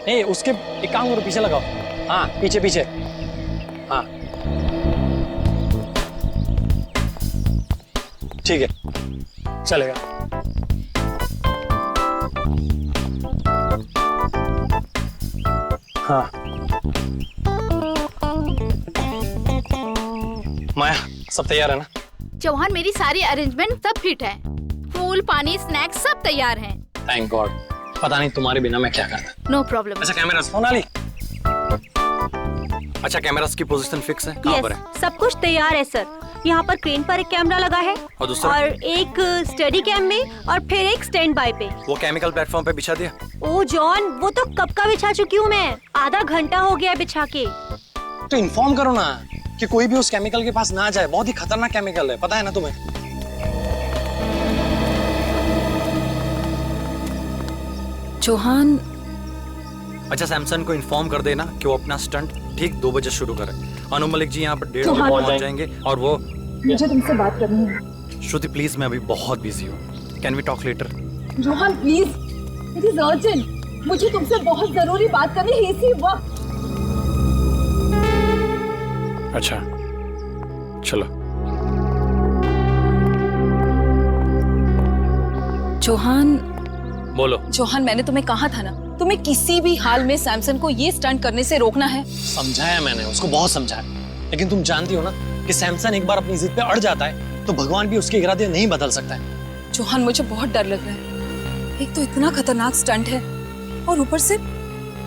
नहीं उसके एक काम करो, पीछे लगाओ। हाँ पीछे पीछे। हाँ ठीक है चलेगा। हाँ माया सब तैयार है ना? चौहान मेरी सारी अरेंजमेंट सब फिट है। फूल पानी स्नैक्स सब तैयार हैं। Thank God. पता नहीं तुम्हारे बिना मैं क्या करता। No problem. अच्छा कैमरास सोनाली। अच्छा कैमरास की पोजीशन फिक्स है? कहाँ पर है? सब कुछ तैयार है सर। यहाँ पर क्रेन पर एक कैमरा लगा है और दूसरा? और एक स्टडी कैम में और फिर एक स्टैंड बाय पे। वो केमिकल प्लेटफॉर्म पे बिछा दिया? ओ जॉन, वो तो कब का बिछा चुकी हूँ मैं। आधा घंटा हो गया बिछा के। तो इन्फॉर्म करो ना कि कोई भी उस केमिकल के पास ना जाए। बहुत ही खतरनाक केमिकल है, पता है ना तुम्हें? चौहान। अच्छा सैमसन को इन्फॉर्म कर देना कि वो अपना स्टंट ठीक 2 बजे शुरू करे। अनु मलिक जी यहाँ पर 1:30 बजे पहुँच जाएंगे और वो मुझे तुमसे बात करनी है। श्रुति प्लीज, मैं अभी बहुत बिजी हूँ। Can we talk later? Chauhan please, it is urgent. मुझे तुमसे बहुत जरूरी बात करनी है इसी वक्त। अच्छा चलो। चौहान। बोलो। चौहान मैंने तुम्हें कहा था ना, तुम्हें किसी भी हाल में सैमसन को ये स्टंट करने से रोकना है। समझाया मैंने उसको, बहुत समझाया, लेकिन तुम जानती हो ना कि सैमसन एक बार अपनी जिद पे अड़ जाता है तो भगवान भी उसके इरादे नहीं बदल सकता है। चौहान मुझे बहुत डर लग रहा है। एक तो इतना खतरनाक स्टंट है और ऊपर से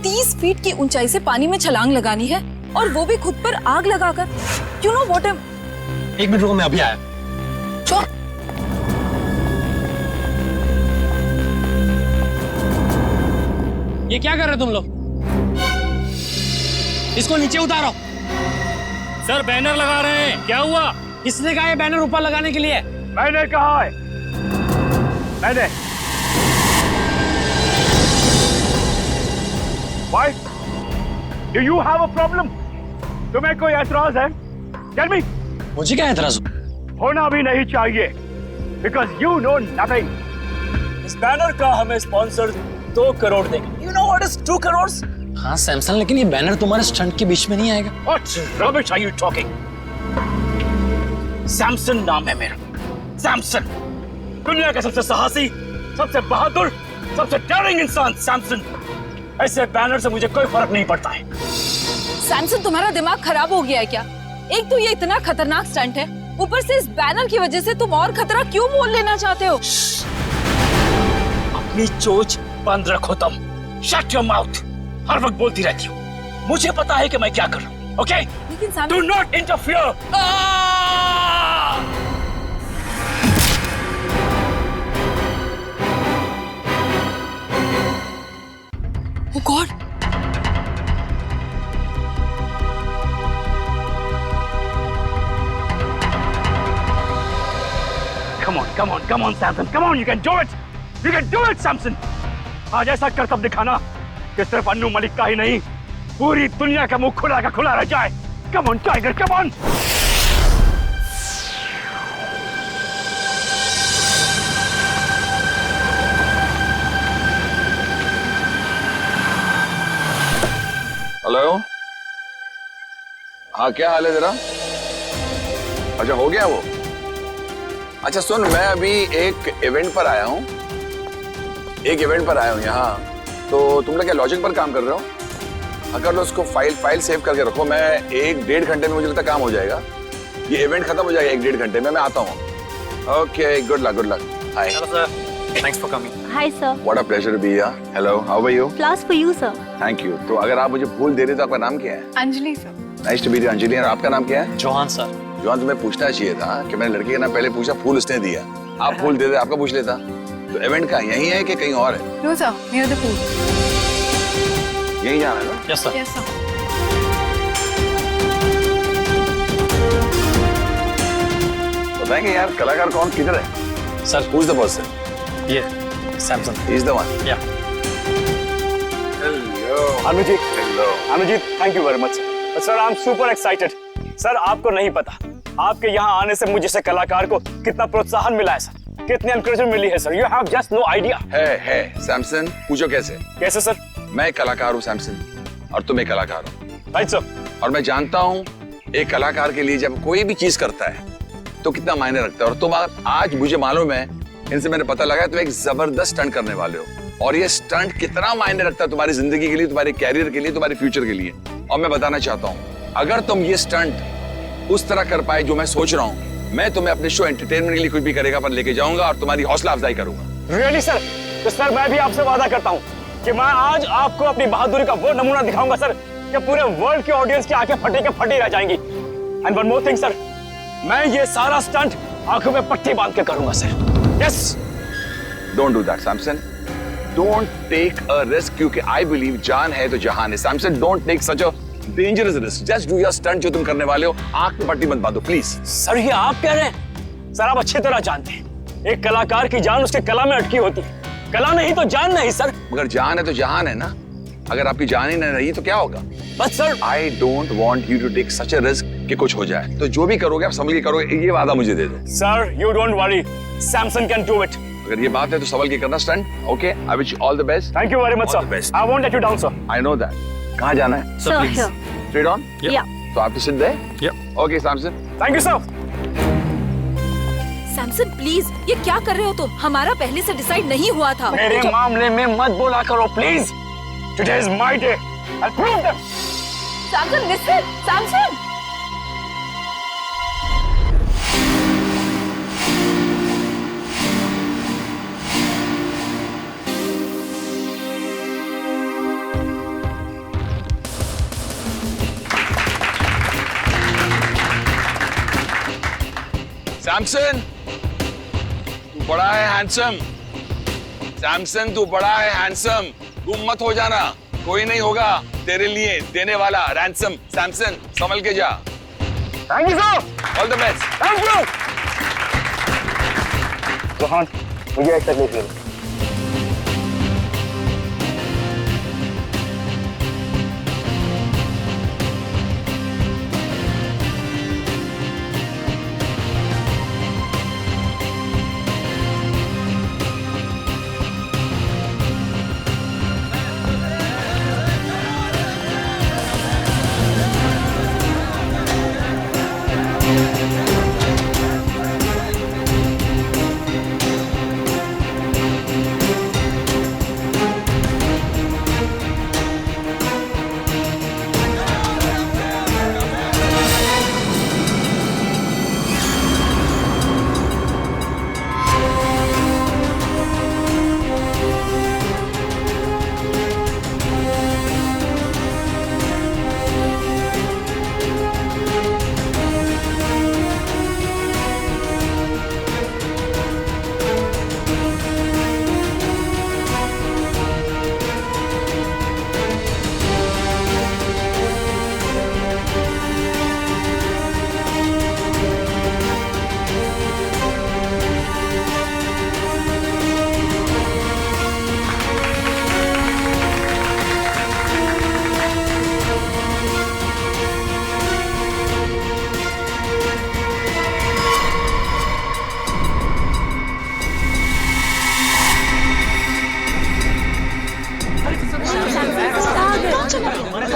30 फीट की ऊंचाई से पानी में छलांग लगानी है और वो भी खुद पर आग लगाकर। You know what? 1 मिनट रुको, मैं अभी आया। ये क्या कर रहे तुम लोग? इसको नीचे उतारो। सर बैनर लगा रहे हैं। क्या हुआ? किसने कहा है बैनर ऊपर लगाने के लिए? मैंने कहा है। मैंने। Why? Do you have a problem? तुम्हें कोई ऐतराज है? Tell me. मुझे क्या ऐतराज? होना भी नहीं चाहिए। Because you know nothing. इस बैनर का हमें स्पॉन्सर 2 करोड़ देंगे। You know what is 2 crores? हाँ सैमसन, लेकिन ये बैनर तुम्हारे स्टंट के बीच में नहीं आएगा। What rubbish are you talking? Samson नाम है मेरा। सैमसन। दुनिया का सबसे साहसी, सबसे बहादुर, सबसे डेयरिंग इंसान सैमसन। ऐसे बैनर से मुझे कोई फर्क नहीं पड़ता है। सैमसन तुम्हारा दिमाग खराब हो गया है क्या? एक तो ये इतना खतरनाक स्टंट है, ऊपर से इस बैनर की वजह से तुम और खतरा क्यों मोल लेना चाहते हो? अपनी चोच बंद रखो तुम। Shut your mouth. हर वक्त बोलती रहती हो। मुझे पता है कि मैं क्या कर रहा हूँ। ओके? लेकिन do not interfere. Oh God! Come on, Samson. Come on, you can do it. You can do it, Samson. आज ऐसा करतब दिखाना कि सिर्फ अन्नू मलिक का ही नहीं, पूरी दुनिया का मुंह खुला का खुला रह जाए। Come on, Tiger, come on. Hello. हाँ क्या हाल है तेरा? अच्छा हो गया वो? अच्छा सुन, मैं अभी एक इवेंट पर आया हूँ। यहाँ। तो तुम लोग क्या लॉजिक पर काम कर रहे हो? अगर लो उसको फाइल सेव करके रखो। मैं 1-1.5 घंटे में मुझे लगता काम हो जाएगा। ये इवेंट खत्म हो जाएगा 1-1.5 घंटे में। मैं आता हूँ। Okay, good luck. Hi. Hello sir, thanks for coming. Hi sir. What a pleasure to be here. Hello, how are you? Flowers for you sir. Thank you. तो अगर आप मुझे फूल दे रहे तो आपका नाम क्या है? Anjali sir. Nice to meet you Anjali. और आपका नाम क्या है? चौहान सर। जॉन, तुम्हें पूछना चाहिए था कि मैंने लड़की का नाम पहले पूछा, फूल उसने दिया। आप फूल दे दे, आपका पूछ लेता। तो इवेंट का यही है कि कहीं और है? No sir, near the pool. यही जाना है ना? Yes sir. Yes sir. बताएंगे यार कलाकार कौन किधर है? Sir Who's the person? ये सैमसन। He's the one. या Hello. Anuji, Hello. Anuji, thank you very much. Sir, I am super excited. Sir, आपको नहीं पता, आपके यहाँ आने से मुझे से कलाकार को कितना प्रोत्साहन मिला है सर, कितनी एनकरेजमेंट मिली है sir. You have just no idea. है सैमसन, पूछो कैसे? कैसे सर? मैं एक कलाकार हूँ सैमसन, और तुम एक कलाकार हो। Right sir. और मैं जानता हूँ एक कलाकार के लिए जब कोई भी चीज करता है तो कितना मायने रखता है। और तुम आज मुझे मालूम है, इनसे मैंने पता लगा, तुम एक जबरदस्त स्टंट करने वाले हो। और ये स्टंट कितना मायने रखता है तुम्हारी जिंदगी के लिए, तुम्हारे कैरियर के लिए, तुम्हारे फ्यूचर के लिए। और मैं बताना चाहता हूँ, अगर तुम ये स्टंट उस तरह कर पाए जो मैं सोच रहा हूँ, मैं तुम्हें अपने शो एंटरटेनमेंट के लिए कुछ भी करेगा पर लेके जाऊंगा और तुम्हारी हौसला अफजाई करूंगा। Really sir? तो सर मैं भी आपसे वादा करता हूँ कि मैं आज आपको अपनी बहादुरी का वो नमूना दिखाऊंगा सर कि पूरे वर्ल्ड के ऑडियंस की आंखें फटे के फटी रह जाएंगी। And one more thing sir, मैं ये सारा स्टंट आंखों में पट्टी बांध के करूंगा sir. Yes. Don't do that Samson, don't take a risk, क्योंकि आई बिलीव जान है तो जहान है। Samson, don't take such a dangerous risk, just do your stunt जो तुम करने वाले हो। आंख में पट्टी मत बांधो प्लीज। सर ये आप कह रहे हैं? सर आप अच्छी तरह जानते हैं एक कलाकार की जान उसके कला में अटकी होती है, कला नहीं तो जान नहीं सर। मगर जान है तो जहान है ना, अगर आपकी जान ही नहीं रही तो क्या होगा? बस sir I don't want you to take such a risk कि कुछ हो जाए। तो जो भी करोगे आप संभल के करोगे, ये वादा मुझे दे दो। Sir you don't worry, Samson can do it. अगर ये बात है तो संभल के करना stunt. Okay, I wish all the best. Thank you very much All the sir. best. I won't let you down sir. I know that. कहाँ जाना है? So here. Straight on? Yeah. So I have to sit there? Okay, Samson. Thank you sir. Samson please, ये क्या कर रहे हो तुम? हमारा पहले से डिसाइड नहीं हुआ था। मेरे मामले में मत बोला करो please. Today is my day. I prove them. Samson listen, Samson. Samson, तू बड़ा है हैंडसम। सैमसन, तू बड़ा है हैंडसम। गुम मत हो जाना, कोई नहीं होगा तेरे लिए देने वाला रैंसम। सैमसन, संभल के जा। Thank you sir. All the best. Thank you. Rohan, मुझे एक तकलीफ है।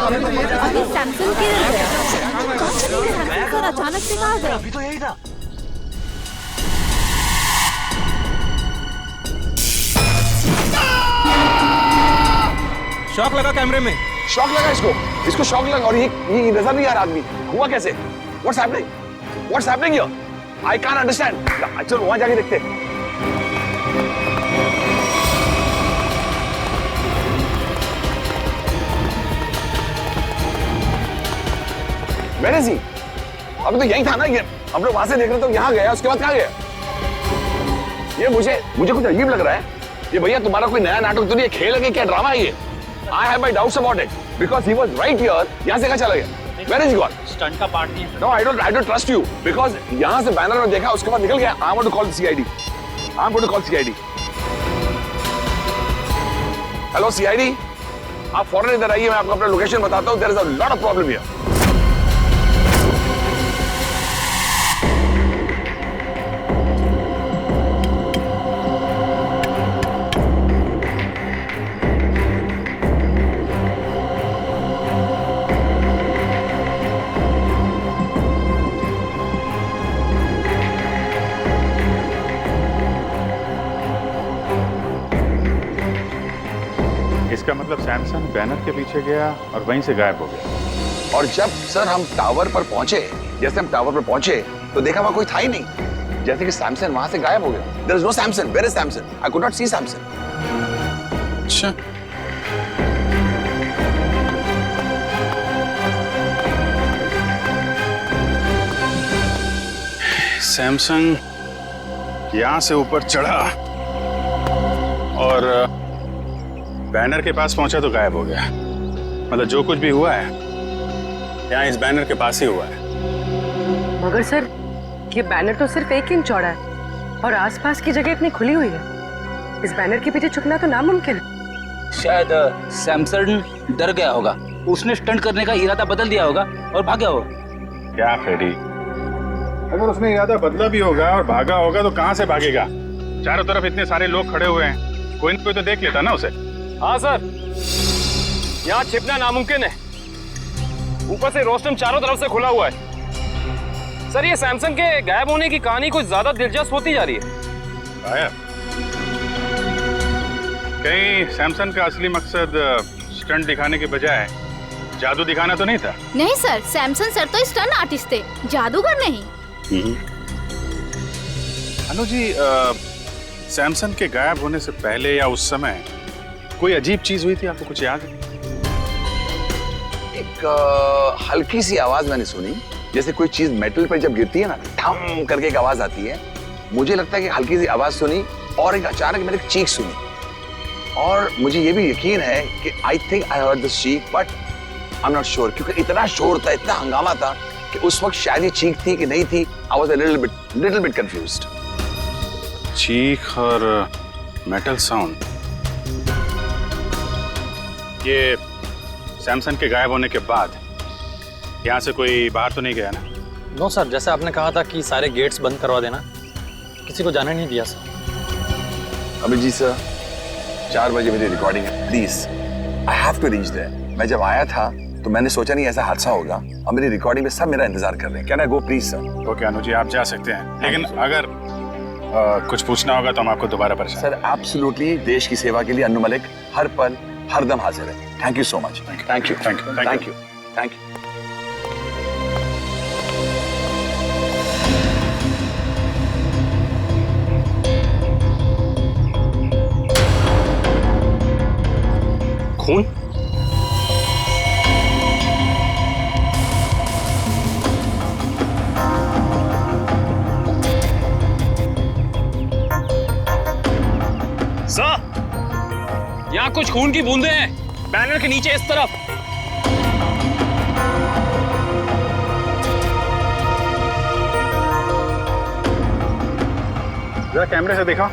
अभी सैमसन किधर गया? कहाँ चले गए सैमसन सर? अचानक से कहाँ गए? अभी तो यही था। शॉक लगा कैमरे में। शॉक लगा इसको शॉक लगा। और ये नजर नहीं आ रहा आदमी, हुआ कैसे? What's happening here? I can't understand. चलो वहां जाके देखते हैं। Where is he? अभी तो यही था ना, ये हम लोग वहां से देख रहे तो यहाँ गया, उसके बाद कहाँ गया? ये मुझे कुछ अजीब लग रहा है। ये भैया तुम्हारा कोई नया नाटक तो नहीं है, खेल है कि क्या ड्रामा है ये? I have my doubts about it because he was right here. यहाँ से कहाँ चला गया? Where is he gone? Stunt का पार्ट नहीं है। No, I don't trust you because यहाँ से बैनर में देखा, उसके बाद निकल गया। I want to call the CID. I'm going to call CID. Hello CID, आप फौरन इधर आइए, मैं आपको अपना लोकेशन बताता हूँ। There is a lot of problem here. मतलब सैमसंग बैनर के पीछे गया और वहीं से गायब हो गया। और जब सर हम टावर पर पहुंचे, जैसे हम टावर पर पहुंचे तो देखा वहां कोई था ही नहीं, जैसे कि सैमसंग वहां से गायब हो गया। There is no Samsung. Where is Samsung? I could not see Samsung. अच्छा, सैमसंग यहां से ऊपर चढ़ा और बैनर के पास पहुंचा तो गायब हो गया। मतलब जो कुछ भी हुआ है यहाँ इस बैनर के पास ही हुआ है। मगर सर, ये बैनर तो सिर्फ 1 इंच चौड़ा है और आसपास की जगह इतनी खुली हुई है। इस बैनर के पीछे छुपना तो नामुमकिन है। शायद सैमसंग डर गया होगा, उसने स्टंट करने का इरादा बदल दिया होगा और भाग गया होगा। क्या फ्रेडी, अगर उसने इरादा बदला भी होगा और भागा होगा तो कहां से भागेगा? चारों तरफ इतने सारे लोग खड़े हुए हैं, कोई न कोई तो देख लेता ना उसे। हाँ सर, यहाँ छिपना नामुमकिन है। ऊपर से रोस्टम चारों तरफ से खुला हुआ है। सर, ये सैमसंग के गायब होने की कहानी कुछ ज्यादा दिलचस्प होती जा रही है। गायब? कहीं सैमसंग का असली मकसद स्टंट दिखाने के बजाय जादू दिखाना तो नहीं था? नहीं सर, सैमसंग सर तो स्टंट आर्टिस्ट थे, जादूगर नहीं। अनु जी, सैमसंग के गायब होने से पहले या उस समय कोई अजीब चीज हुई थी, आपको कुछ याद है? एक हल्की सी आवाज मैंने सुनी, जैसे कोई चीज मेटल पर जब गिरती है ना, ठम करके एक आवाज आती है। मुझे लगता है कि हल्की सी आवाज सुनी और एक अचानक मैंने एक चीख सुनी। और मुझे ये भी यकीन है कि I think I heard this चीख, but I am not sure, क्योंकि इतना शोर था, इतना हंगामा था कि उस वक्त शायद ये चीख थी कि नहीं थी। I was a little bit confused. चीख और मेटल साउंड, ये सैमसंग के गायब होने के बाद यहाँ से कोई बाहर तो नहीं गया ना? नो सर, जैसे आपने कहा था कि सारे गेट्स बंद करवा देना, किसी को जाने नहीं दिया सर। अभिजीत सर, 4 बजे मेरी रिकॉर्डिंग है, please I have to reach there. मैं जब आया था तो मैंने सोचा नहीं ऐसा हादसा होगा, और मेरी रिकॉर्डिंग में सब मेरा इंतजार कर रहे हैं। Can I go please sir? Okay Anu ji, आप जा सकते हैं, लेकिन अगर कुछ पूछना होगा तो हम आपको दोबारा परेशान। सर एब्सोल्युटली, देश की सेवा के लिए अन्नू मलिक हर पल हर दम हाजिर है। Thank you so much. Thank you thank you thank you thank you. खून? सर, यहाँ कुछ खून की बूंदें हैं, बैनर के नीचे इस तरफ। जरा कैमरे से देखो।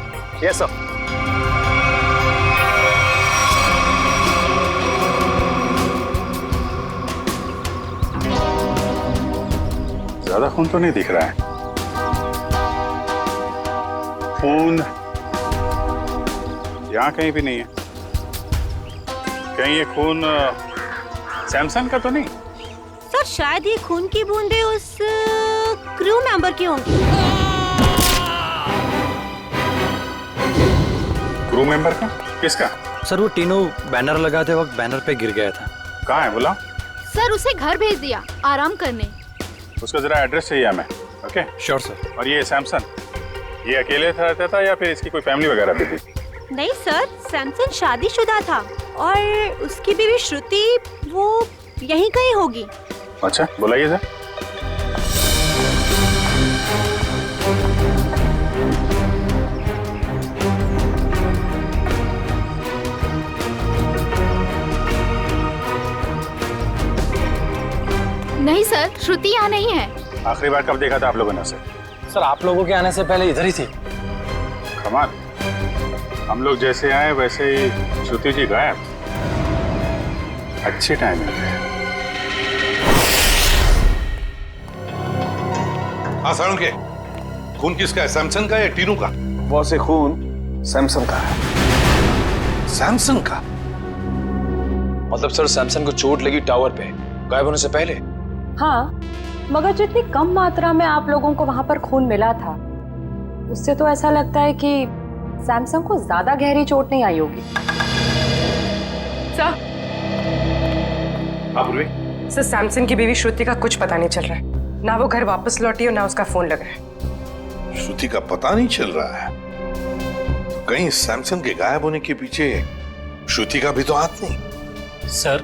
Yes sir. ज्यादा खून तो नहीं दिख रहा है। खून यहाँ कहीं भी नहीं है। कहीं ये खून सैमसंग का तो नहीं? सर, शायद ये खून की बूंदें उस क्रू मेंबर की होंगी। क्रू मेंबर का? किसका? सर, वो तीनों बैनर लगाते वक्त बैनर पे गिर गया था। कहाँ है बोला? सर, उसे घर भेज दिया आराम करने। उसका जरा एड्रेस चाहिए हमें। Okay sure sir. और ये सैमसंग, ये अकेले रहता था या फिर इसकी कोई फैमिली वगैरह भी थी? नहीं सर, सैमसंग शादीशुदा था और उसकी बीवी श्रुति वो यहीं कहीं होगी। अच्छा, बुलाइए सर। नहीं सर, श्रुति यहाँ नहीं है। आखिरी बार कब देखा था आप लोगों ने उसे? सर, आप लोगों के आने से पहले इधर ही थी। कमाल, हम लोग जैसे आए वैसे ही श्रुति जी गायब। अच्छी टाइमिंग है। हाँ सारुण के, खून किसका है, सैमसंग का या टीनू का? वो से खून सैमसंग का है। सैमसंग का? मतलब सर, सैमसंग को चोट लगी टावर पे गायब होने से पहले। हाँ, मगर जितनी कम मात्रा में आप लोगों को वहां पर खून मिला था, उससे तो ऐसा लगता है कि सैमसंग को ज्यादा गहरी चोट नहीं आई होगी। सर, सर सैमसन की बीवी श्रुति का कुछ पता नहीं चल रहा है। ना वो घर वापस लौटी और ना उसका फोन लग रहा है। श्रुति का पता नहीं चल रहा है तो कहीं सैमसन के गायब होने के पीछे श्रुति का भी तो हाथ नहीं। सर,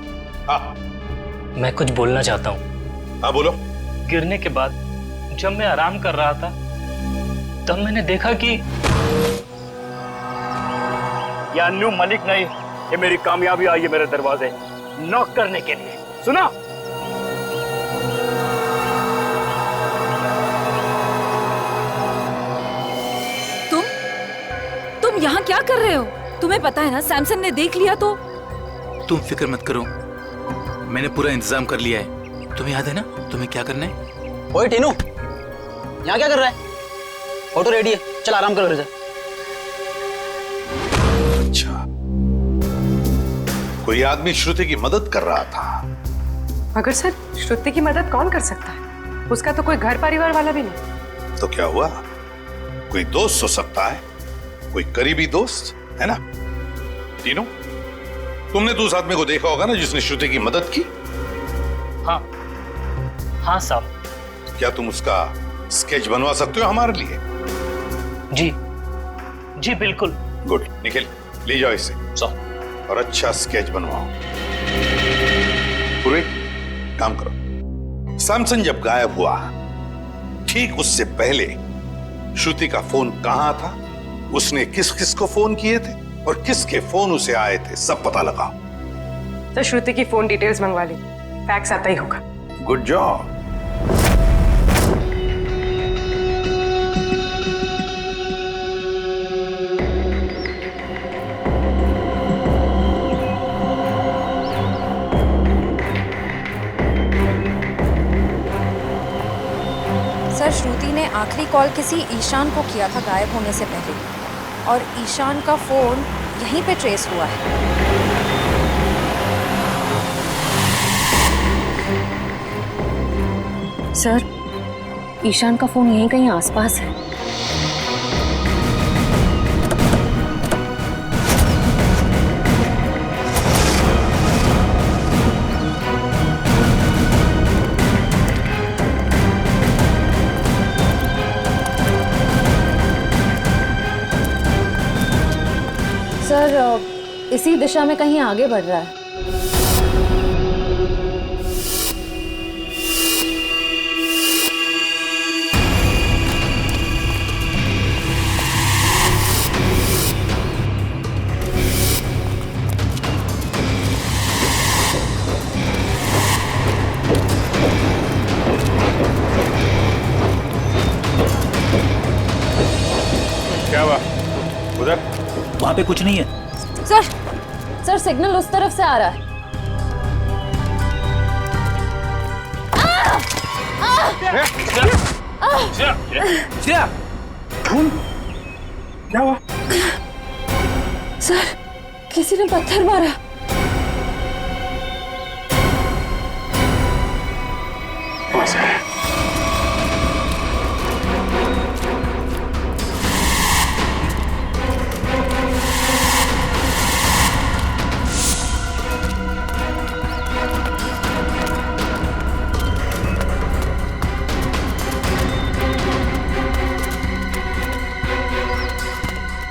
हाँ मैं कुछ बोलना चाहता हूँ। हाँ बोलो। गिरने के बाद जब मैं आराम कर रहा था तब मैंने देखा कि ये अन्नू मलिक नहीं, ये मेरी कामयाबी आई है मेरे दरवाजे नॉक करने के लिए। सुना? तुम यहाँ क्या कर रहे हो? तुम्हें पता है ना सैमसन ने देख लिया तो? तुम फिक्र मत करो, मैंने पूरा इंतजाम कर लिया है। तुम्हें याद है ना तुम्हें क्या करना है? ओए टीनू, यहाँ क्या कर रहा है? ऑटो रेडी है, चल आराम करो। अच्छा, कोई आदमी श्रुति की मदद कर रहा था। मगर सर श्रुति की मदद कौन कर सकता है? उसका तो कोई घर परिवार वाला भी नहीं। तो क्या हुआ? कोई दोस्त हो सकता है, कोई करीबी दोस्त, है ना? तीनों, तुमने तो उस आदमी को देखा होगा ना जिसने श्रुति की मदद की? हाँ साहब। क्या तुम उसका स्केच बनवा सकते हो हमारे लिए? जी बिल्कुल। गुड, निखिल ले जाओ इसे और अच्छा स्केच बनवाओ। पूरे काम करो। सैमसन जब गायब हुआ ठीक उससे पहले श्रुति का फोन कहां था, उसने किस किस को फोन किए थे और किसके फोन उसे आए थे, सब पता लगाओ। तो श्रुति की फोन डिटेल्स मंगवा ली, फैक्स आता ही होगा। Good job. सर, श्रुति ने आखिरी कॉल किसी ईशान को किया था गायब होने से पहले, और ईशान का फोन यहीं पे ट्रेस हुआ है। सर, ईशान का फोन यहीं कहीं आसपास है। सर, इसी दिशा में कहीं आगे बढ़ रहा है। क्या हुआ उधर? वहां पे कुछ नहीं है। सर सिग्नल उस तरफ से आ रहा है। क्या हुआ? सर, किसी ने पत्थर मारा।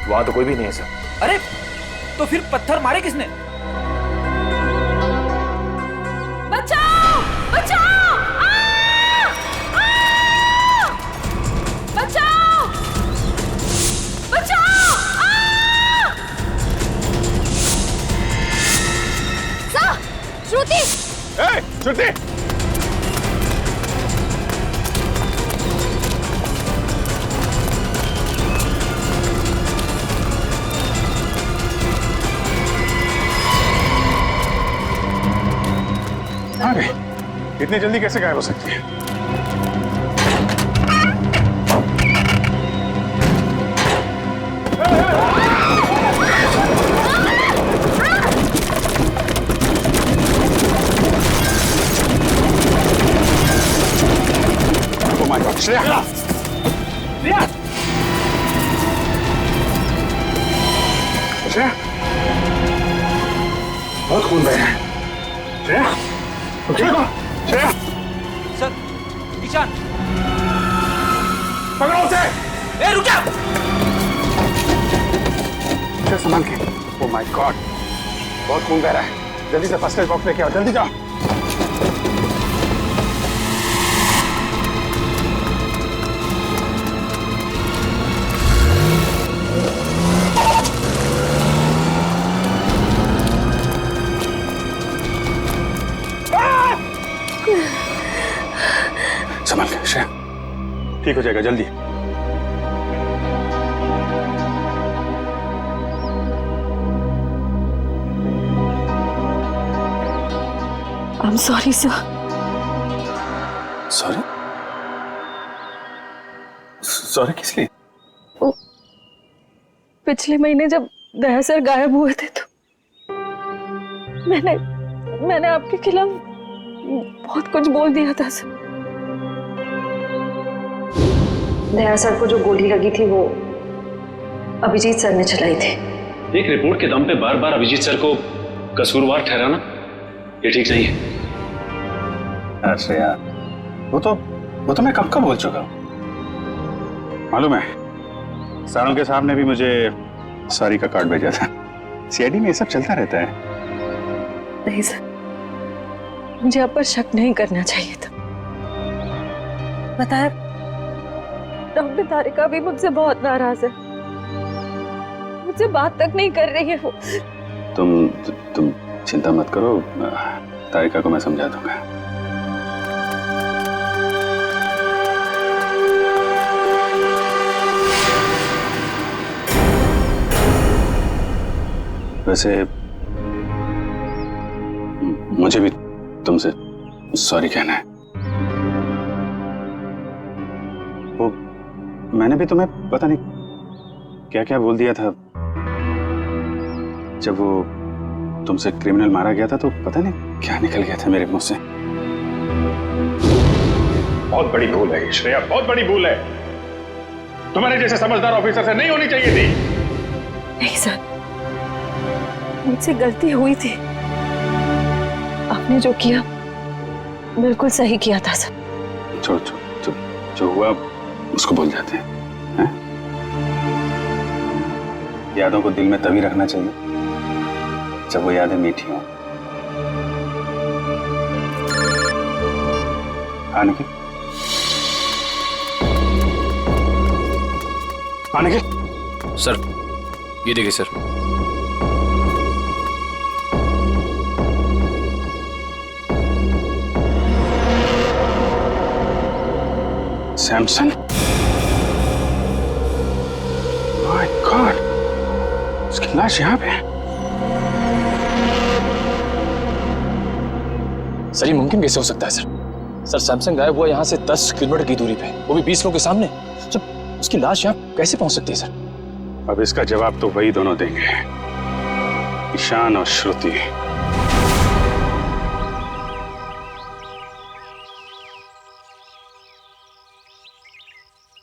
वहां तो कोई भी नहीं है सर। अरे तो फिर पत्थर मारे किसने? बचाओ! बचाओ! बचाओ! बचाओ! सर, श्रुति! श्रुति! अरे इतनी जल्दी कैसे गायब हो सकती है? Oh my God, Shreya! Shreya! बहुत खून बह रहा है। श्रेया, तुम ठीक हो? श्रेया, सर, ईशान, पकड़ो उसे। ए रुक जा। श्रेया, संभाल के। ओह माय गॉड, बहुत खून बह रहा है। जल्दी से फर्स्ट एड बॉक्स लेके आओ, जल्दी जाओ। संभाल के श्रेया, ठीक हो जाएगा जल्दी। I'm sorry, sir. Sorry? Sorry किस लिए? पिछले महीने जब दया सर गायब हुए थे तो मैंने आपके खिलाफ बहुत कुछ बोल दिया था सर। दया सर को जो गोली लगी थी वो अभिजीत सर ने चलाई थी। एक रिपोर्ट के दम पे बार बार अभिजीत सर को कसूरवार ठहराना ये ठीक नहीं है। अरे यार, वो तो मैं कब का बोल चुका हूँ। मालूम है, सारों के साहब ने भी मुझे सॉरी का कार्ड भेजा था। सीआईडी में ये सब चलता रहता है। नहीं सर, मुझे आप पर शक नहीं करना चाहिए था। बताया, डॉक्टर तारिका भी मुझसे बहुत नाराज है, मुझसे बात तक नहीं कर रही है वो। तुम चिंता मत करो, तारिका को मैं समझा दूंगा। वैसे मुझे भी तुमसे सॉरी कहना है। वो मैंने भी तुम्हें पता नहीं क्या क्या बोल दिया था। जब वो तुमसे क्रिमिनल मारा गया था तो पता नहीं क्या निकल गया था मेरे मुंह से। बहुत बड़ी भूल है श्रेया, बहुत बड़ी भूल है। तुम्हारे जैसे समझदार ऑफिसर से नहीं होनी चाहिए थी। नहीं सर, मुझसे गलती हुई थी। आपने जो किया बिल्कुल सही किया था सर। छोड़, जो हुआ उसको भूल जाते हैं। यादों को दिल में तभी रखना चाहिए जब वो यादें मीठी हों। आने की सर, ये देखिए सर। सैमसन, माय गॉड, उसकी लाश यहाँ पे है। सर, ये मुमकिन कैसे हो सकता है सर? सर, सैमसंग गायब हुआ यहाँ से 10 किलोमीटर की दूरी पे, वो भी 20 लोगों के सामने। जब उसकी लाश यहाँ कैसे पहुंच सकती है सर? अब इसका जवाब तो वही दोनों देंगे, ईशान और श्रुति।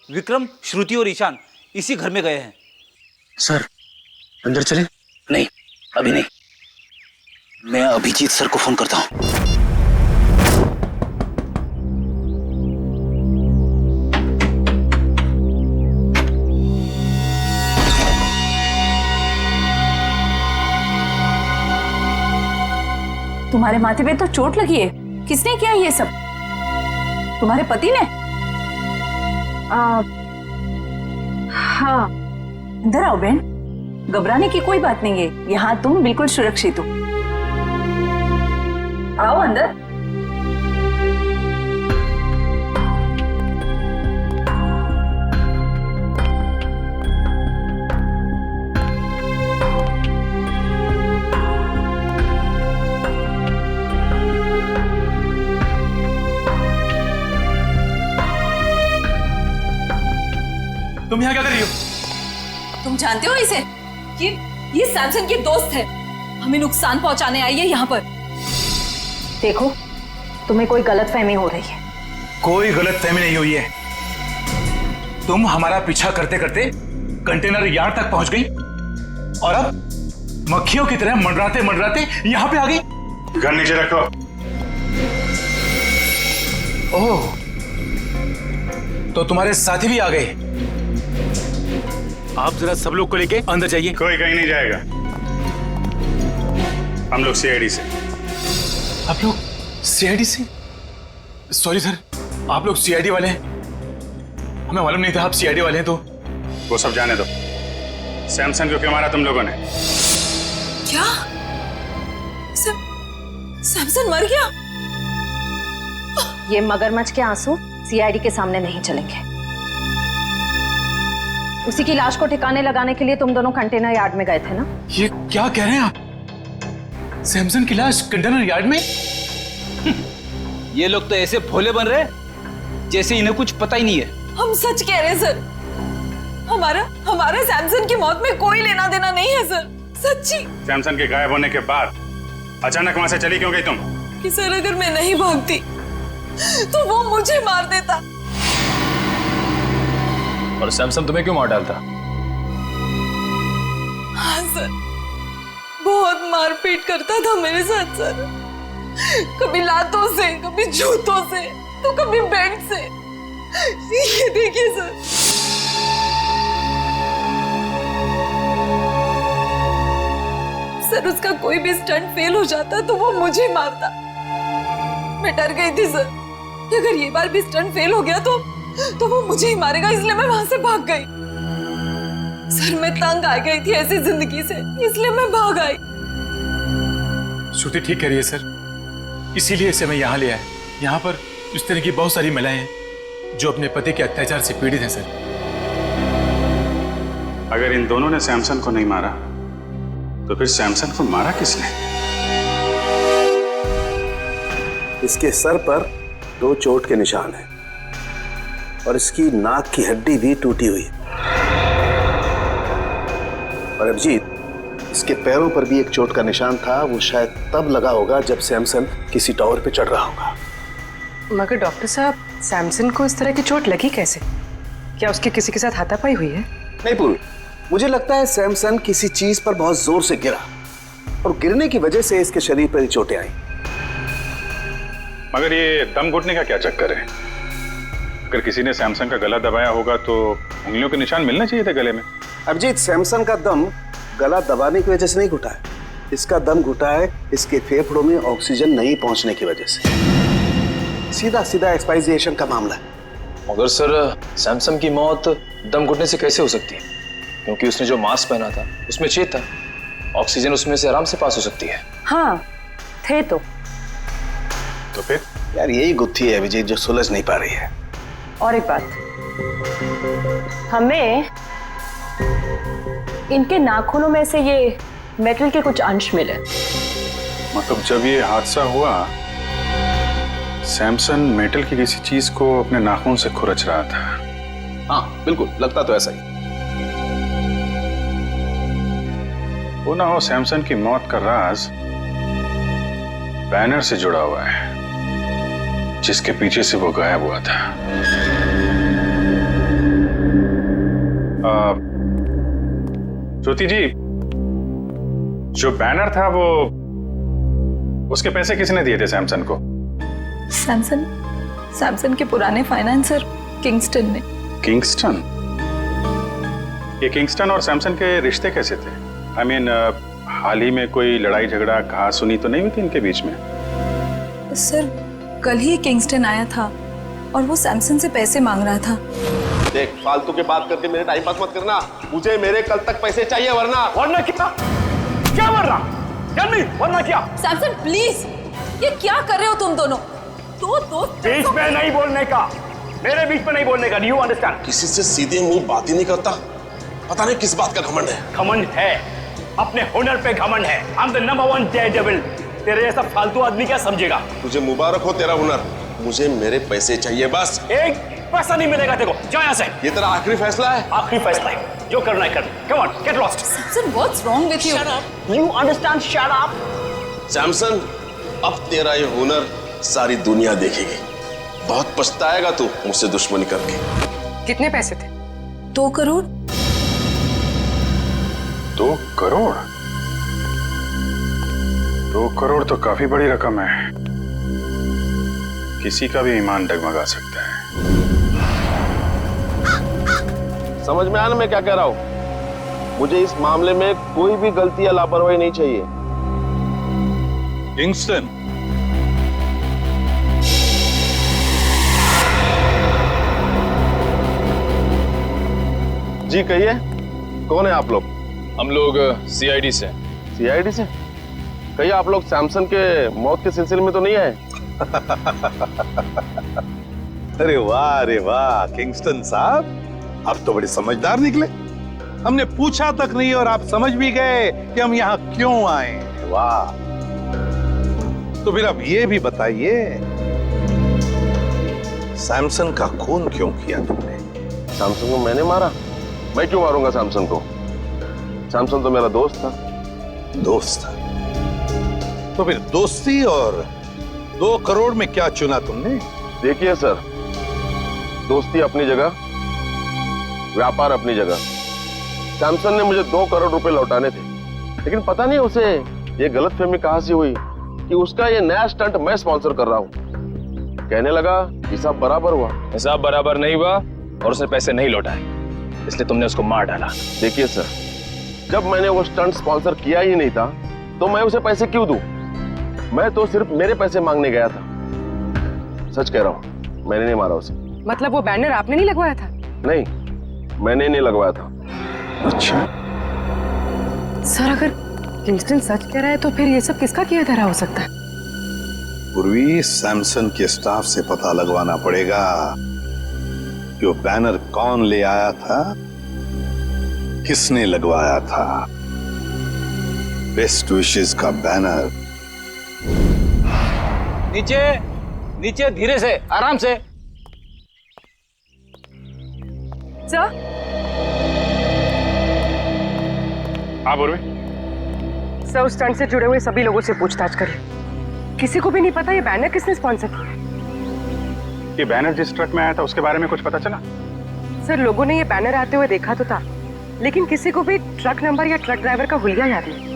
विक्रम, श्रुति और ईशान इसी घर में गए हैं। सर, अंदर चलें? नहीं, अभी नहीं। मैं अभिजीत सर को फोन करता हूँ। तुम्हारे माथे पे तो चोट लगी है, किसने किया ये सब? तुम्हारे पति ने? हाँ। अंदर आओ बहन, घबराने की कोई बात नहीं है, यहाँ तुम बिल्कुल सुरक्षित हो। आओ अंदर। तुम यहाँ क्या कर रही हो? तुम जानते हो इसे? ये सैमसन के दोस्त है, हमें नुकसान पहुंचाने आई है यहाँ पर। देखो, तुम्हें कोई गलतफहमी हो रही है। कोई गलतफहमी नहीं हुई है। तुम हमारा पीछा करते करते कंटेनर यार्ड तक पहुंच गई और अब मक्खियों की तरह मंडराते मंडराते यहाँ पे आ गई। गन नीचे रखो। ओह, तो तुम्हारे साथी भी आ गए। आप जरा सब लोग को लेके अंदर जाइए। कोई कहीं नहीं जाएगा, हम लोग सीआईडी से। आप लोग सीआईडी से? सॉरी सर, आप लोग सीआईडी वाले हैं? हमें मालूम नहीं था आप सीआईडी वाले हैं। तो वो सब जाने दो। सैमसन को क्यों मारा तुम लोगों ने? क्या सैमसन मर गया? ये मगरमच्छ के आंसू सीआईडी के सामने नहीं चलेंगे। उसी की लाश को ठिकाने लगाने के लिए तुम दोनों कंटेनर यार्ड में गए थे ना? ये क्या कह रहे हैं आप? सैमसन की लाश कंटेनर यार्ड में? ये लोग तो ऐसे भोले बन रहे जैसे इन्हें कुछ पता ही नहीं है। हम सच कह रहे हैं सर, हमारा सैमसन की मौत में कोई लेना देना नहीं है सर, सच्ची। सैमसन के गायब होने के बाद अचानक वहां से चली क्यों गई तुम? कि सर अगर मैं नहीं भागती तो वो मुझे मार देता। और सैमसन तुम्हें क्यों मार डालता? हाँ सर, बहुत मारपीट करता था मेरे साथ सर, कभी लातों से, कभी जूतों से, तो कभी बेल्ट से। ये देखिए सर। सर उसका कोई भी स्टंट फेल हो जाता तो वो मुझे मारता। मैं डर गई थी सर कि अगर ये बार भी स्टंट फेल हो गया तो वो मुझे ही मारेगा, इसलिए मैं वहां से भाग गई। सर मैं तंग आ गई थी ऐसी जिंदगी से, इसलिए मैं भाग आई। श्रुति ठीक कह रही है सर, इसीलिए इसे मैं यहाँ ले आया। यहाँ पर इस तरह की बहुत सारी महिलाएं हैं जो अपने पति के अत्याचार से पीड़ित हैं सर। अगर इन दोनों ने सैमसन को नहीं मारा तो फिर सैमसन को मारा किसने? इसके सर पर 2 चोट के निशान हैं और इसकी नाक की हड्डी भी टूटी हुई है। और अभिजीत, इसके पैरों पर भी एक चोट का निशान था, वो शायद तब लगा होगा जब सैमसन किसी टावर पे चढ़ रहा होगा। मगर डॉक्टर साहब, सैमसन को इस तरह की चोट लगी कैसे? क्या उसकी किसी के साथ हाथापाई हुई है? नहीं पूर्वी, मुझे लगता है सैमसन किसी चीज पर बहुत जोर से गिरा और गिरने की वजह से इसके शरीर पर ही चोटें आई। मगर ये दम घुटने का क्या चक्कर है? अगर किसी ने सैमसन का गला दबाया होगा तो उंगलियों के निशान मिलने चाहिए थे गले में। अभिजीत, सैमसन का दम गला दबाने की वजह से नहीं घुटा है, इसका दम घुटा है इसके फेफड़ों में ऑक्सीजन नहीं पहुंचने की वजह से। सीधा सीधा एक्सपाइजिएशन का मामला है। मगर सर सैमसन की मौत दम घुटने से कैसे हो सकती है? क्योंकि उसने जो मास्क पहना था उसमें छेद था, ऑक्सीजन उसमें से आराम से पास हो सकती है। हाँ थे तो फिर यार यही गुत्थी है अभिजीत जो सुलझ नहीं पा रही है। और एक बात, हमें इनके नाखूनों में से ये मेटल के कुछ अंश मिले। मतलब जब ये हादसा हुआ सैमसन मेटल की किसी चीज को अपने नाखून से खुरच रहा था। हाँ बिल्कुल, लगता तो ऐसा ही। वो ना हो सैमसन की मौत का राज बैनर से जुड़ा हुआ है जिसके पीछे से वो गायब हुआ था। ज्योति जी, जो बैनर था वो उसके पैसे किसने दिए थे सैमसन को? सैमसन के पुराने फाइनेंसर किंगस्टन ने। किंगस्टन? ये किंगस्टन और सैमसन के रिश्ते कैसे थे? I mean, हाल ही में कोई लड़ाई झगड़ा कहा सुनी तो नहीं हुई थी इनके बीच में? सर कल ही किंगस्टन आया था और वो सैमसन से पैसे मांग रहा था। देख, फालतू के बात करके मेरे टाइम पास मत करना, मुझे मेरे कल तक पैसे चाहिए, वरना क्या वरना? वरना क्या? सैमसन प्लीज, ये क्या कर रहे हो तुम दोनों? दो दोस्त बीच में नहीं बोलने का, मेरे बीच में नहीं बोलने का। Do you understand? किसी से सीधे मुंह बात ही नहीं करता, पता नहीं किस बात का घमंड है। घमंड है, अपने हुनर पे घमंड है। I am the number 1 Daredevil. तेरे जैसा फालतू आदमी क्या समझेगा? तुझे मुबारक हो तेरा हुनर, मुझे मेरे पैसे चाहिए बस। एक पैसा नहीं मिलेगा तेरे को, जा यहाँ से। ये तेरा आखिरी फैसला है? आखिरी फैसला है, जो करना है कर। Come on, get lost. Samson, what's wrong with you? Shut up. You understand? Shut up. Samson, अब तेरा ये हुनर सारी दुनिया देखेगी। बहुत पछताएगा तू मुझसे दुश्मनी करके। कितने पैसे थे? 2 करोड़। 2 करोड़? 2 करोड़ तो काफी बड़ी रकम है, किसी का भी ईमान डगमगा सकता है। समझ में आया ना मैं क्या कह रहा हूं? मुझे इस मामले में कोई भी गलती या लापरवाही नहीं चाहिए। किंगस्टन, जी कहिए, कौन है आप लोग? हम लोग सीआईडी से। सीआईडी से? कहिए, आप लोग सैमसन के मौत के सिलसिले में तो नहीं आए? अरे वाह किंगस्टन साहब, आप तो बड़े समझदार निकले। हमने पूछा तक नहीं और आप समझ भी गए कि हम यहाँ क्यों आए। वाह। तो फिर अब ये भी बताइए, सैमसन का खून क्यों किया तुमने? सैमसन को मैंने मारा? मैं क्यों मारूंगा सैमसन को? सैमसन तो मेरा दोस्त था। दोस्त था? तो फिर दोस्ती और 2 करोड़ में क्या चुना तुमने? देखिए सर, दोस्ती अपनी जगह, व्यापार अपनी जगह। सैमसन ने मुझे 2 करोड़ रुपए लौटाने थे, लेकिन पता नहीं उसे ये गलतफहमी कहां से हुई कि उसका ये नया स्टंट मैं स्पॉन्सर कर रहा हूं। कहने लगा हिसाब बराबर हुआ। हिसाब बराबर नहीं हुआ और उसने पैसे नहीं लौटाए, इसलिए तुमने उसको मार डाला। देखिए सर, जब मैंने वो स्टंट स्पॉन्सर किया ही नहीं था तो मैं उसे पैसे क्यों दूं? मैं तो सिर्फ मेरे पैसे मांगने गया था। सच कह रहा हूं, मैंने नहीं मारा उसे। मतलब वो बैनर आपने नहीं लगवाया था? नहीं, मैंने नहीं लगवाया था। अच्छा सर, अगर किंगस्टन सच कह रहा है तो फिर ये सब किसका किया धरा हो सकता है? पूर्वी, सैमसन के स्टाफ से पता लगवाना पड़ेगा कि वो बैनर कौन ले आया था, किसने लगवाया था। बेस्ट विशेस का बैनर। नीचे नीचे, धीरे से, आराम से। सर, हाँ पूर्वी। सर, उस स्टंट से जुड़े हुए सभी लोगों से पूछताछ करिए। किसी को भी नहीं पता ये बैनर किसने स्पॉन्सर किया। ये बैनर जिस ट्रक में आया था उसके बारे में कुछ पता चला? सर, लोगों ने ये बैनर आते हुए देखा तो था, लेकिन किसी को भी ट्रक नंबर या ट्रक ड्राइवर का हुलिया याद नहीं।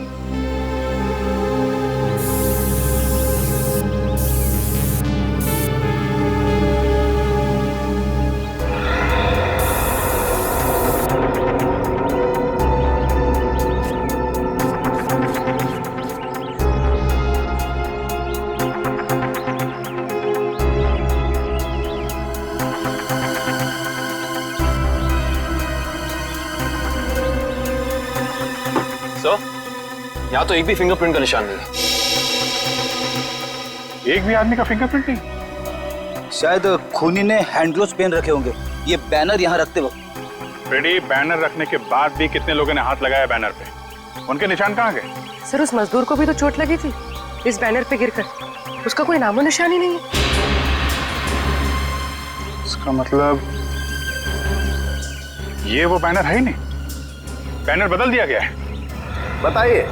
यहाँ तो एक भी फिंगरप्रिंट का निशान नहीं है। एक भी आदमी का फिंगरप्रिंट नहीं? शायद खूनी ने हैंड ग्लोव्स पहन रखे होंगे ये बैनर यहाँ रखते वक्त। फ्रेडी, बैनर रखने के बाद भी कितने लोगों ने हाथ लगाया बैनर पे? उनके निशान कहाँ गए? सर, उस मजदूर को भी तो चोट लगी थी इस बैनर पे गिरकर। उसका कोई नामो निशान ही नहीं है। इसका मतलब ये वो बैनर है ही नहीं, बैनर बदल दिया गया है। बताइए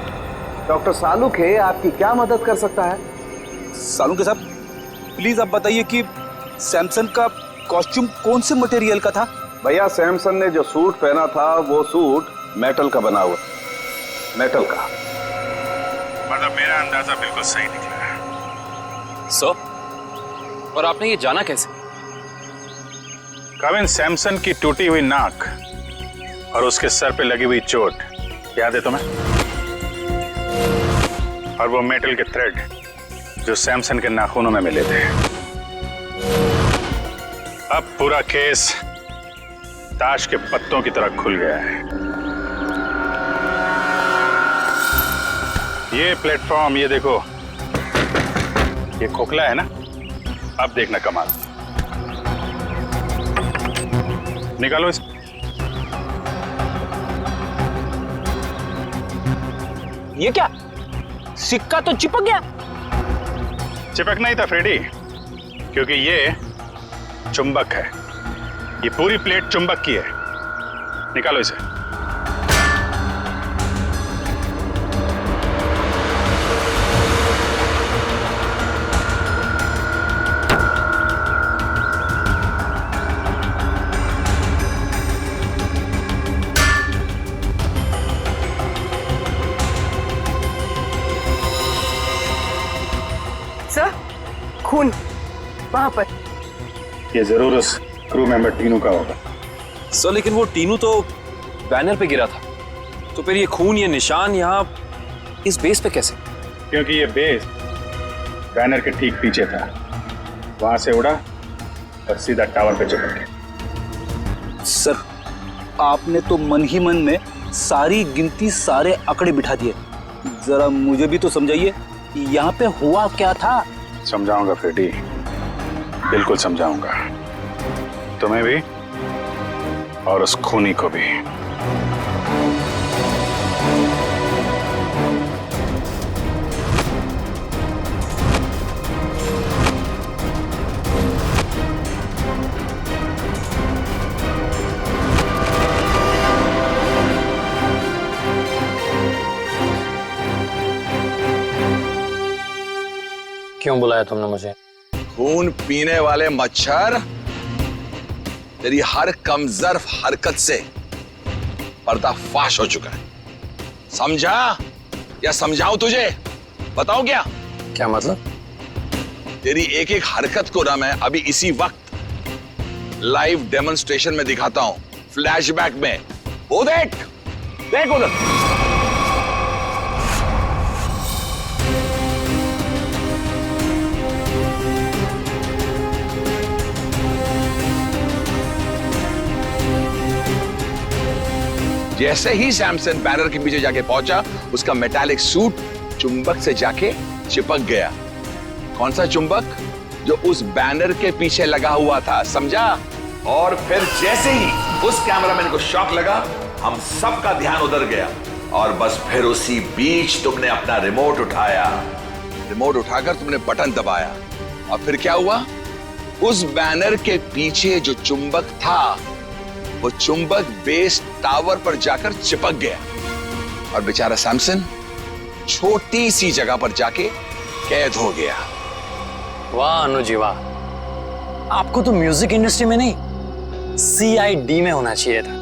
डॉक्टर सालुखे, आपकी क्या मदद कर सकता है? सालुखे साहब, प्लीज आप बताइए कि सैमसन का कॉस्ट्यूम कौन से मटेरियल का था? भैया, सैमसन ने जो सूट पहना था वो सूट मेटल का बना हुआ। मेटल का। मतलब मेरा अंदाजा बिल्कुल सही निकला है। सर, और आपने ये जाना कैसे? कविन, सैमसन की टूटी हुई नाक और उसके सर पे लगी हुई चोट याद है तुम्हें? और वो मेटल के थ्रेड जो सैमसन के नाखूनों में मिले थे। अब पूरा केस ताश के पत्तों की तरह खुल गया है। ये प्लेटफॉर्म, ये देखो, ये खोखला है ना? अब देखना कमाल। निकालो इस। ये क्या? सिक्का तो चिपक गया। चिपक नहीं था फ्रेडी, क्योंकि ये चुंबक है। ये पूरी प्लेट चुंबक की है। निकालो इसे। सर, खून वहां पर। ये जरूर उस क्रू मेंबर टीनू का होगा। सर लेकिन वो टीनू तो बैनर पे गिरा था, तो फिर ये खून, ये निशान यहाँ इस बेस पे कैसे? क्योंकि ये बेस बैनर के ठीक पीछे था, वहां से उड़ा और सीधा टावर पे चिपक गया। सर आपने तो मन ही मन में सारी गिनती, सारे आंकड़े बिठा दिए। जरा मुझे भी तो समझाइए यहाँ पे हुआ क्या था। समझाऊंगा फ्रेडी, बिल्कुल समझाऊंगा, तुम्हें भी और उस खूनी को भी। क्यों बुलाया तुमने मुझे? खून पीने वाले मच्छर, तेरी हर कमजोर हरकत से पर्दाफाश हो चुका है। समझा या समझाऊं तुझे? बताऊं क्या? क्या मतलब? तेरी एक एक हरकत को ना मैं अभी इसी वक्त लाइव डेमोन्स्ट्रेशन में दिखाता हूं, फ्लैशबैक में। वो देख, देख उधर। जैसे ही सैमसन बैनर के पीछे जाके पहुंचा, उसका मेटालिक सूट चुंबक से जाके चिपक गया। कौन सा चुंबक? जो उस बैनर के पीछे लगा हुआ था, समझा? और फिर जैसे ही उस कैमरामैन को शॉक लगा, हम सबका ध्यान उधर गया और बस फिर उसी बीच तुमने अपना रिमोट उठाया। रिमोट उठाकर तुमने बटन दबाया और फिर क्या हुआ? उस बैनर के पीछे जो चुंबक था, वो चुंबक बेस टावर पर जाकर चिपक गया और बेचारा सैमसन छोटी सी जगह पर जाके कैद हो गया। वाह अनुजी वाह, आपको तो म्यूजिक इंडस्ट्री में नहीं, CID में होना चाहिए था।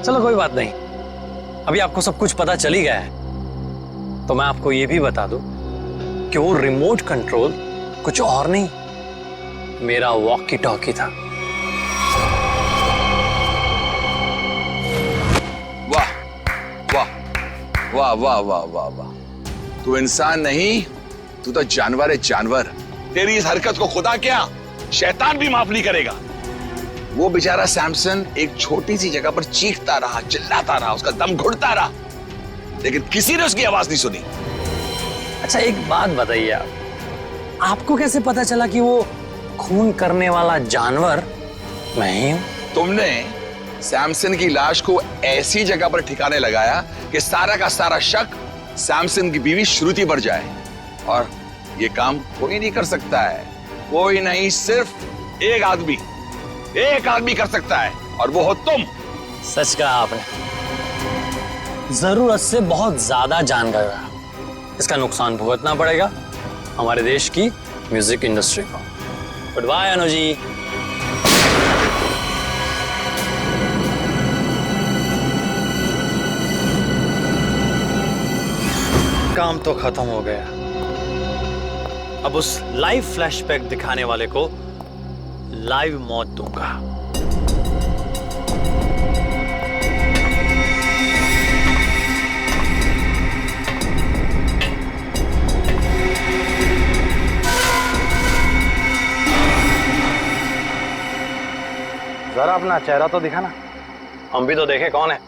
चलो कोई बात नहीं, अभी आपको सब कुछ पता चल ही गया है, तो मैं आपको यह भी बता दूं कि वो रिमोट कंट्रोल कुछ और नहीं, मेरा वॉकी टॉकी था। वाह वाह वाह वाह वाह वाह वाह, तू इंसान नहीं, तू तो जानवर है, जानवर। तेरी इस हरकत को खुदा क्या, शैतान भी माफ नहीं करेगा। वो बेचारा सैमसन एक छोटी सी जगह पर चीखता रहा, चिल्लाता रहा, उसका दम घुटता रहा, लेकिन किसी ने उसकी आवाज नहीं सुनी। अच्छा एक बात बताइए आप, आपको कैसे पता चला कि वो खून करने वाला जानवर मैं ही हूं? तुमने सैमसन की लाश को ऐसी जगह पर ठिकाने लगाया कि सारा का सारा शक सैमसन की बीवी श्रुति पर जाए, और ये काम कोई नहीं कर सकता है। कोई नहीं, सिर्फ एक आदमी कर सकता है, और वो हो तुम। सच कहा आपने, जरूरत से बहुत ज्यादा जान गया, इसका नुकसान भुगतना पड़ेगा हमारे देश की म्यूजिक इंडस्ट्री को। Good bye Anuji. काम तो खत्म हो गया, अब उस लाइव फ्लैशबैक दिखाने वाले को लाइव मौत दूंगा। जरा अपना चेहरा तो दिखाना, हम भी तो देखे कौन है।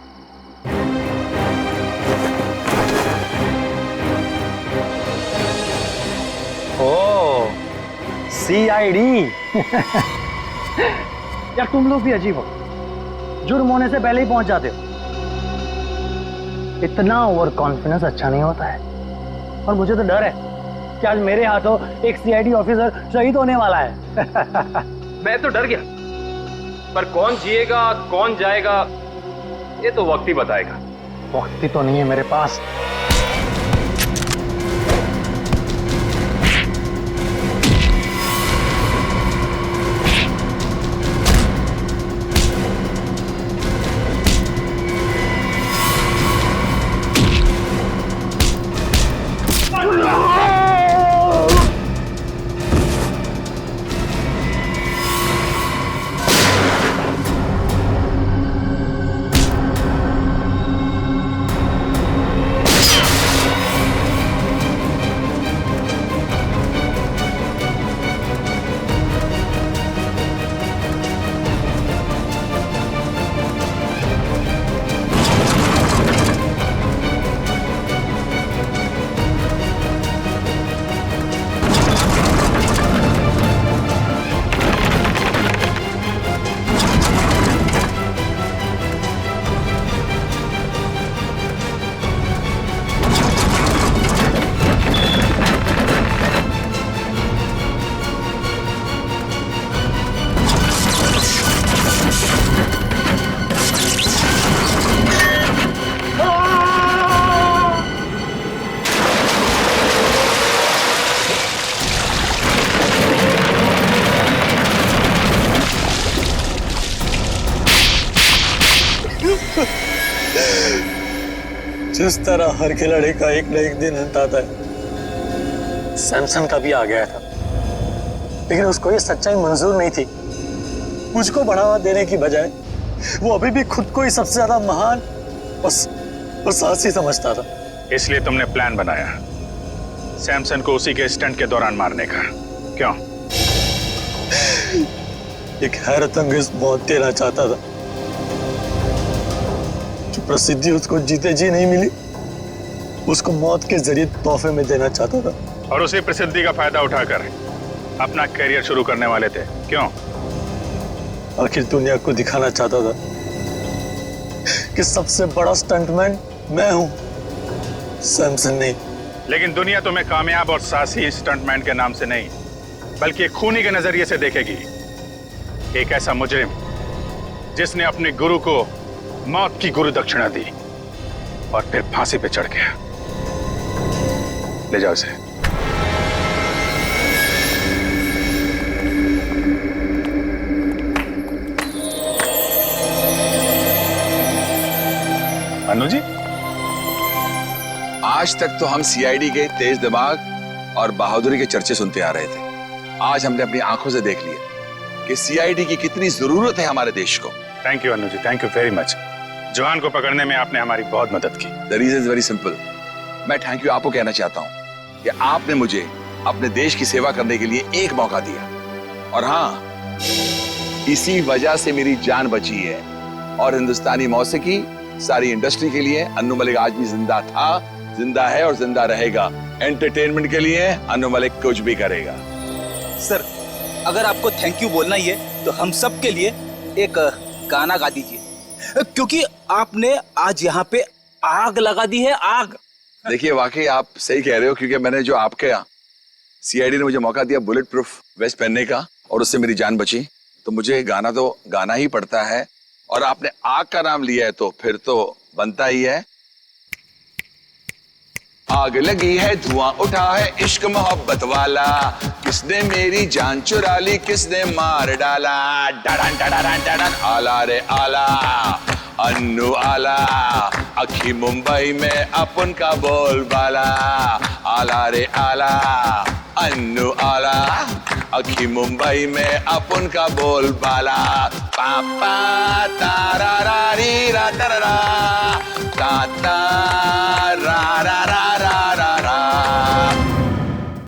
ओ CID। यार तुम लोग भी अजीब हो, जुर्म होने से पहले ही पहुंच जाते हो। इतना ओवर कॉन्फिडेंस अच्छा नहीं होता है, और मुझे तो डर है कि आज मेरे हाथों एक CID ऑफिसर शहीद होने वाला है। मैं तो डर गया, पर कौन जिएगा कौन जाएगा ये तो वक्त ही बताएगा। वक्त ही तो नहीं है मेरे पास। जिस तरह हर खिलाड़ी का एक न एक दिन अंत आता है, सैमसन का भी आ गया था, लेकिन उसको ये सच्चाई मंजूर नहीं थी। मुझको बढ़ावा देने की बजाय वो अभी भी खुद को ही सबसे ज्यादा महान और साहसी समझता था। इसलिए तुमने प्लान बनाया सैमसन को उसी के स्टंट के दौरान मारने का, क्यों? एक हैरतअंगेज मौत देना चाहता था, जो प्रसिद्धि उसको जीते जी नहीं मिली, उसको मौत के जरिए तोहफे में देना चाहता था। और उसी प्रसिद्धि का फायदा उठाकर अपना करियर शुरू करने वाले थे, क्यों? आखिर दुनिया को दिखाना चाहता था कि सबसे बड़ा स्टंटमैन मैं हूं, सैमसन नहीं। लेकिन दुनिया तुम्हें कामयाब और साहसी स्टंटमैन के नाम से नहीं, बल्कि एक खूनी के नजरिए से देखेगी। एक ऐसा मुजरिम जिसने अपने गुरु को मौत की गुरु दक्षिणा दी और फिर फांसी पे चढ़ गया। ले जाओ इसे। अनु जी, आज तक तो हम सीआईडी के तेज दिमाग और बहादुरी के चर्चे सुनते आ रहे थे। आज हमने अपनी आंखों से देख लिया कि सीआईडी की कितनी जरूरत है हमारे देश को। Thank you Anu ji, thank you very much. जवान को पकड़ने में आपने हमारी बहुत मदद की। The reason is very simple. मैं थैंक यू आपको कहना चाहता हूँ कि आपने मुझे अपने देश की सेवा करने के लिए एक मौका दिया, और हाँ, इसी वजह से मेरी जान बची है। और हिंदुस्तानी मौसीकी सारी इंडस्ट्री के लिए अन्नू मलिक आज भी जिंदा था, जिंदा है और जिंदा रहेगा। एंटरटेनमेंट के लिए अन्नू मलिक कुछ भी करेगा। सर, अगर आपको थैंक यू बोलना ही है तो हम सब के लिए एक गाना गा दीजिए, क्योंकि आपने आज यहाँ पे आग लगा दी है, आग। देखिए, वाकई आप सही कह रहे हो, क्योंकि मैंने जो आपके यहाँ सीआईडी ने मुझे मौका दिया बुलेट प्रूफ वेस्ट पहनने का और उससे मेरी जान बची, तो मुझे गाना तो गाना ही पड़ता है। और आपने आग का नाम लिया है तो फिर तो बनता ही है। आग लगी है, धुआं उठा है, इश्क मोहब्बत वाला, किसने मेरी जान चुरा ली, किसने मार डाला। डडन डडन डडन, आला रे आला, अन्नू आला, अखी मुंबई में अपन का बोलबाला। आला रे आला, अन्नू आला, अखी मुंबई में अपन का बोलबाला। पापा ता